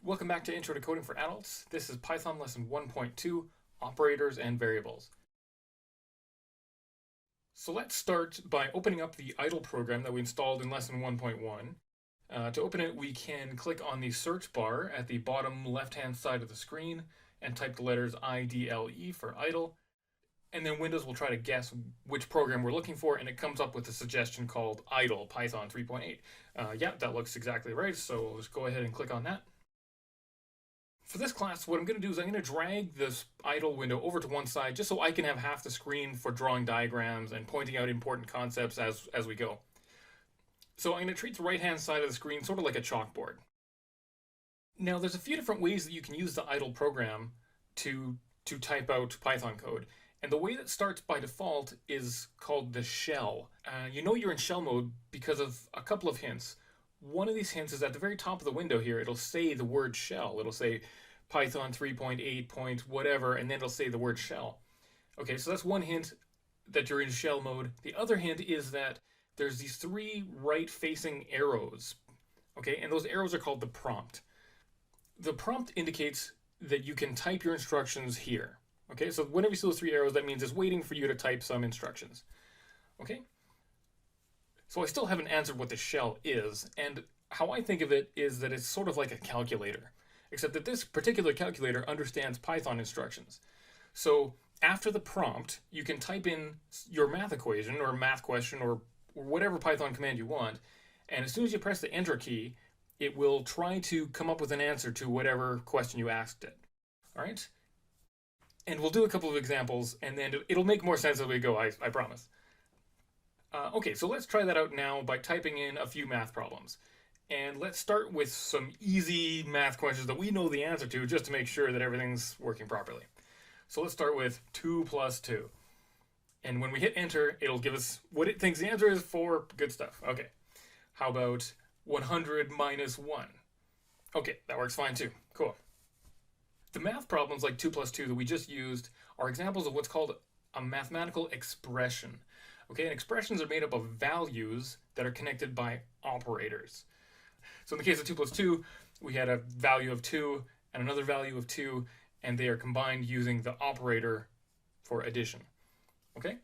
Welcome back to Intro to Coding for Adults. This is Python lesson 1.2, Operators and Variables. So let's start by opening up the idle program that we installed in lesson 1.1. To open it, we can click on the search bar at the bottom left-hand side of the screen and type the letters IDLE for idle. And then Windows will try to guess which program we're looking for, and it comes up with a suggestion called idle Python 3.8. Yeah, that looks exactly right, so let's go ahead and click on that. For this class, what I'm going to do is I'm going to drag this idle window over to one side just so I can have half the screen for drawing diagrams and pointing out important concepts as we go. So I'm going to treat the right-hand side of the screen sort of like a chalkboard. Now, there's a few different ways that you can use the idle program to type out Python code. And the way that starts by default is called the shell. You know you're in shell mode because of a couple of hints. One of these hints is at the very top of the window here. It'll say the word shell. It'll say Python 3.8 point whatever, and then it'll say the word shell. Okay, so that's one hint that you're in shell mode. The other hint is that there's these three right-facing arrows. Okay, and those arrows are called the prompt. The prompt indicates that you can type your instructions here. Okay, so whenever you see those three arrows, that means it's waiting for you to type some instructions. Okay? So I still haven't answered what the shell is, and how I think of it is that it's sort of like a calculator, except that this particular calculator understands Python instructions. So after the prompt, you can type in your math equation or math question or whatever Python command you want, and as soon as you press the enter key, it will try to come up with an answer to whatever question you asked it. All right? And we'll do a couple of examples, and then it'll make more sense as we go, I promise. Okay, so let's try that out now by typing in a few math problems. And let's start with some easy math questions that we know the answer to just to make sure that everything's working properly. So let's start with 2 plus 2. And when we hit enter, it'll give us what it thinks the answer is for good stuff. Okay, how about 100 minus 1? Okay, that works fine too. Cool. The math problems like 2 plus 2 that we just used are examples of what's called a mathematical expression. Okay, and expressions are made up of values that are connected by operators. So in the case of 2 plus 2, we had a value of 2 and another value of 2, and they are combined using the operator for addition. Okay?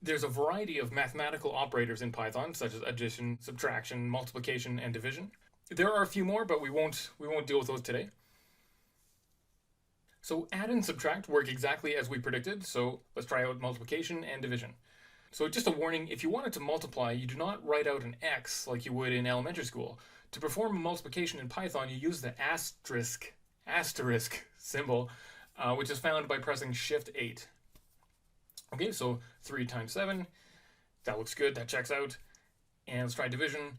There's a variety of mathematical operators in Python, such as addition, subtraction, multiplication, and division. There are a few more, but we won't deal with those today. So add and subtract work exactly as we predicted, so let's try out multiplication and division. So just a warning, if you wanted to multiply, you do not write out an X like you would in elementary school. To perform multiplication in Python, you use the asterisk symbol, which is found by pressing Shift 8. Okay, so 3 times 7, that looks good, that checks out. And let's try division,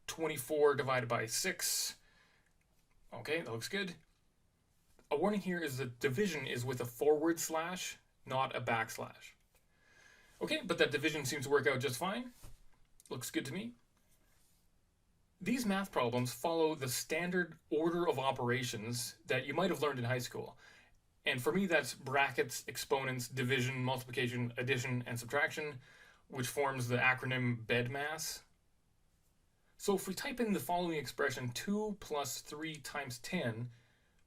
24 divided by 6. Okay, that looks good. A warning here is that division is with a forward slash, not a backslash. Okay, but that division seems to work out just fine. Looks good to me. These math problems follow the standard order of operations that you might have learned in high school. And for me, that's brackets, exponents, division, multiplication, addition, and subtraction, which forms the acronym BEDMAS. So if we type in the following expression, 2 plus 3 times 10,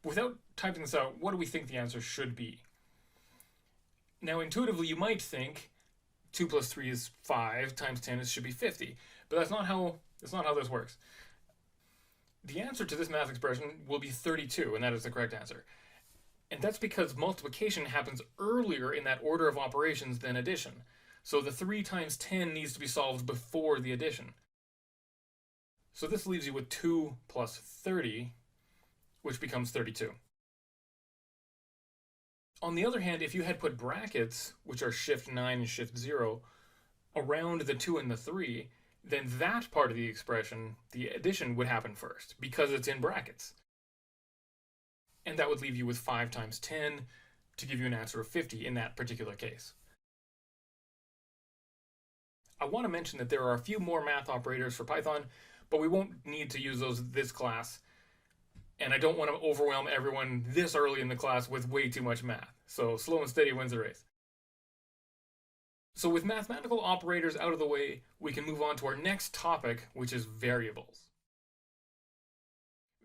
without typing this out, what do we think the answer should be? Now, intuitively, you might think 2 plus 3 is 5 times 10 should be 50, but that's not how this works. The answer to this math expression will be 32, and that is the correct answer. And that's because multiplication happens earlier in that order of operations than addition. So the 3 times 10 needs to be solved before the addition. So this leaves you with 2 plus 30, which becomes 32. On the other hand, if you had put brackets, which are shift 9 and shift 0, around the 2 and the 3, then that part of the expression, the addition, would happen first, because it's in brackets. And that would leave you with 5 times 10 to give you an answer of 50 in that particular case. I want to mention that there are a few more math operators for Python, but we won't need to use those this class. And I don't want to overwhelm everyone this early in the class with way too much math. So slow and steady wins the race. So with mathematical operators out of the way, we can move on to our next topic, which is variables.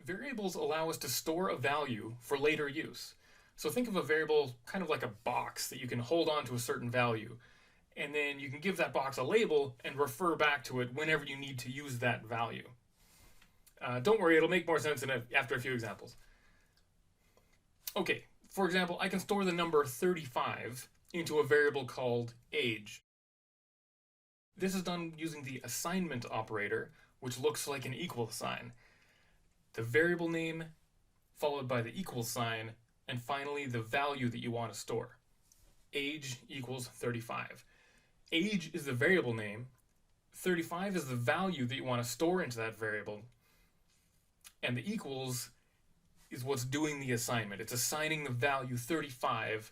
Variables allow us to store a value for later use. So think of a variable kind of like a box that you can hold on to a certain value, and then you can give that box a label and refer back to it whenever you need to use that value. Don't worry, it'll make more sense after a few examples. Okay, for example, I can store the number 35 into a variable called age. This is done using the assignment operator, which looks like an equal sign. The variable name, followed by the equal sign, and finally the value that you want to store. Age equals 35. Age is the variable name, 35 is the value that you want to store into that variable, and the equals is what's doing the assignment. It's assigning the value 35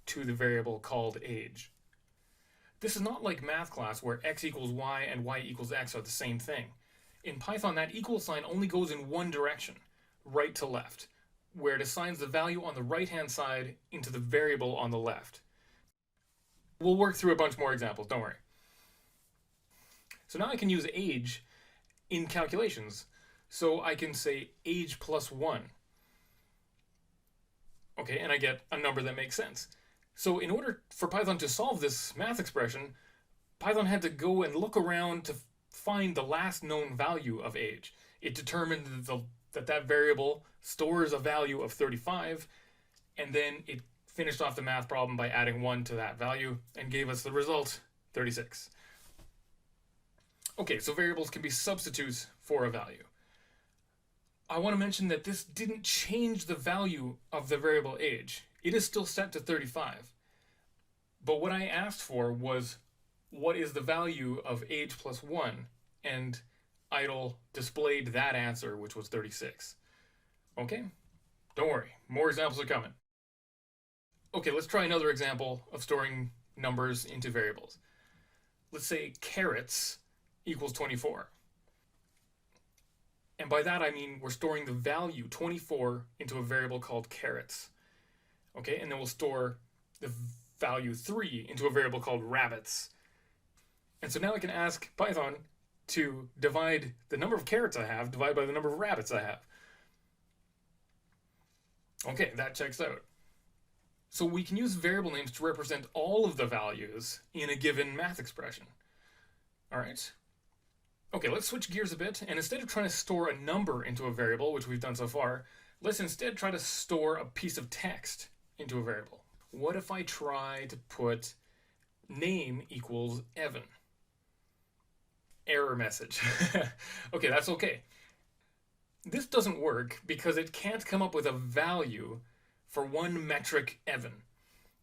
to the variable called age. This is not like math class where x equals y and y equals x are the same thing. In Python, that equal sign only goes in one direction, right to left, where it assigns the value on the right-hand side into the variable on the left. We'll work through a bunch more examples, don't worry. So now I can use age in calculations. So I can say age plus 1. Okay, and I get a number that makes sense. So in order for Python to solve this math expression, Python had to go and look around to find the last known value of age. It determined that variable stores a value of 35, and then it finished off the math problem by adding 1 to that value and gave us the result, 36. Okay, so variables can be substitutes for a value. I want to mention that this didn't change the value of the variable age. It is still set to 35. But what I asked for was, what is the value of age plus 1? And idle displayed that answer, which was 36. Okay, don't worry, more examples are coming. Okay, let's try another example of storing numbers into variables. Let's say carrots equals 24. And by that I mean we're storing the value 24 into a variable called carrots. Okay, and then we'll store the value 3 into a variable called rabbits. And so now I can ask Python to divide the number of carrots I have divided by the number of rabbits I have. Okay, that checks out. So we can use variable names to represent all of the values in a given math expression. All right. Okay, let's switch gears a bit, and instead of trying to store a number into a variable, which we've done so far, let's instead try to store a piece of text into a variable. What if I try to put name equals Evan? Error message. Okay, that's okay. This doesn't work because it can't come up with a value for one metric Evan.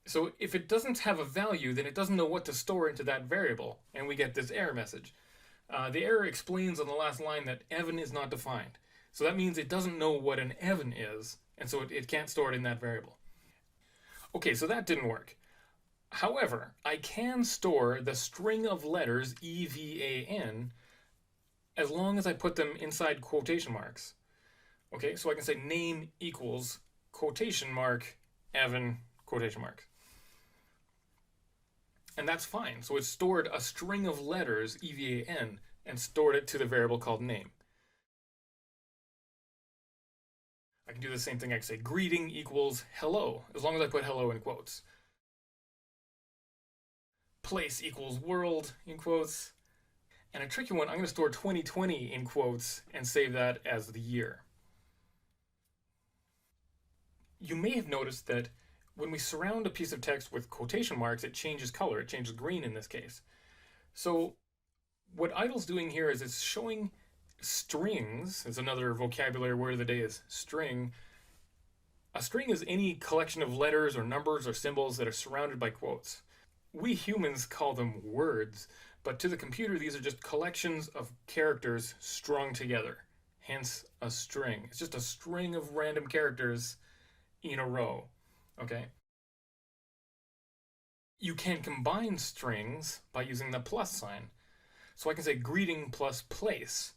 So if it doesn't have a value, then it doesn't know what to store into that variable, and we get this error message. The error explains on the last line that Evan is not defined. So that means it doesn't know what an Evan is, and so it can't store it in that variable. Okay, so that didn't work. However, I can store the string of letters EVAN as long as I put them inside quotation marks. Okay, so I can say name equals quotation mark Evan quotation mark. And that's fine. So it stored a string of letters, EVAN, and stored it to the variable called name. I can do the same thing. I can say greeting equals hello, as long as I put hello in quotes. Place equals world in quotes. And a tricky one, I'm going to store 2020 in quotes and save that as the year. You may have noticed that when we surround a piece of text with quotation marks, it changes color. It changes green in this case. So what idle's doing here is it's showing strings. It's another vocabulary word of the day is string. A string is any collection of letters or numbers or symbols that are surrounded by quotes. We humans call them words, but to the computer, these are just collections of characters strung together. Hence a string. It's just a string of random characters in a row. Okay. You can combine strings by using the plus sign. So I can say greeting plus place.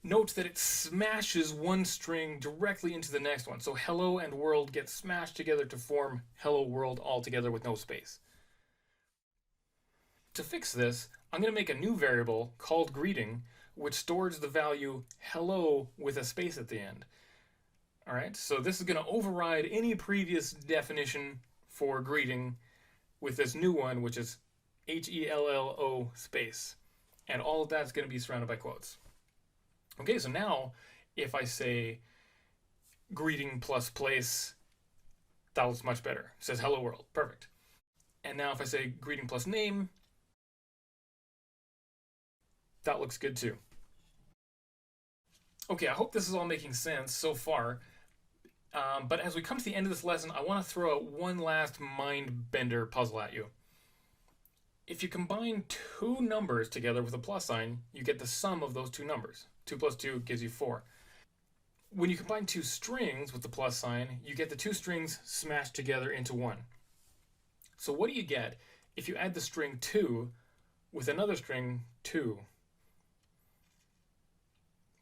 Note that it smashes one string directly into the next one. So hello and world get smashed together to form hello world all together with no space. To fix this, I'm going to make a new variable called greeting which stores the value hello with a space at the end. All right, so this is going to override any previous definition for greeting with this new one, which is HELLO space. And all of that's going to be surrounded by quotes. Okay, so now if I say greeting plus place, that looks much better. It says hello world. Perfect. And now if I say greeting plus name, that looks good too. Okay, I hope this is all making sense so far. But as we come to the end of this lesson, I want to throw out one last mind bender puzzle at you. If you combine two numbers together with a plus sign, you get the sum of those two numbers. 2 plus 2 gives you 4. When you combine two strings with the plus sign, you get the two strings smashed together into one. So what do you get if you add the string 2 with another string 2?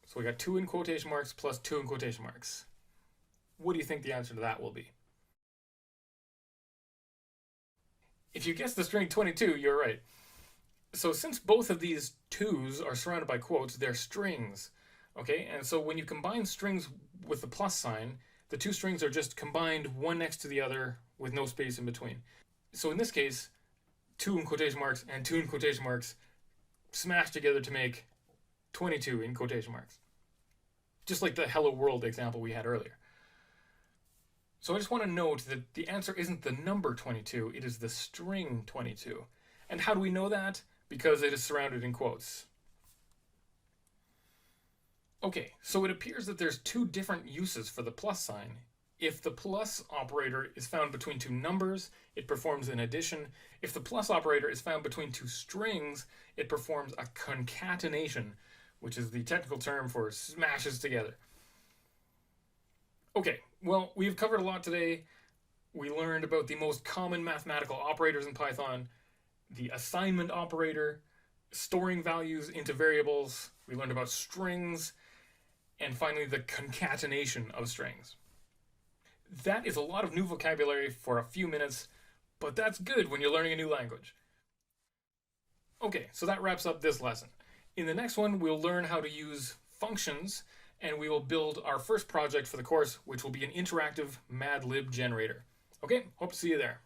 So we got 2 in quotation marks plus 2 in quotation marks. What do you think the answer to that will be? If you guess the string 22, you're right. So since both of these 2's are surrounded by quotes, they're strings. Okay, and so when you combine strings with the plus sign, the two strings are just combined one next to the other with no space in between. So in this case, 2 in quotation marks and 2 in quotation marks smashed together to make 22 in quotation marks. Just like the hello world example we had earlier. So I just want to note that the answer isn't the number 22, it is the string 22. And how do we know that? Because it is surrounded in quotes. Okay, so it appears that there's two different uses for the plus sign. If the plus operator is found between two numbers, it performs an addition. If the plus operator is found between two strings, it performs a concatenation, which is the technical term for smashes together. Okay, well, we've covered a lot today. We learned about the most common mathematical operators in Python, the assignment operator, storing values into variables. We learned about strings, and finally the concatenation of strings. That is a lot of new vocabulary for a few minutes, but that's good when you're learning a new language. Okay, so that wraps up this lesson. In the next one, we'll learn how to use functions, and we will build our first project for the course, which will be an interactive Mad Lib generator. Okay, hope to see you there.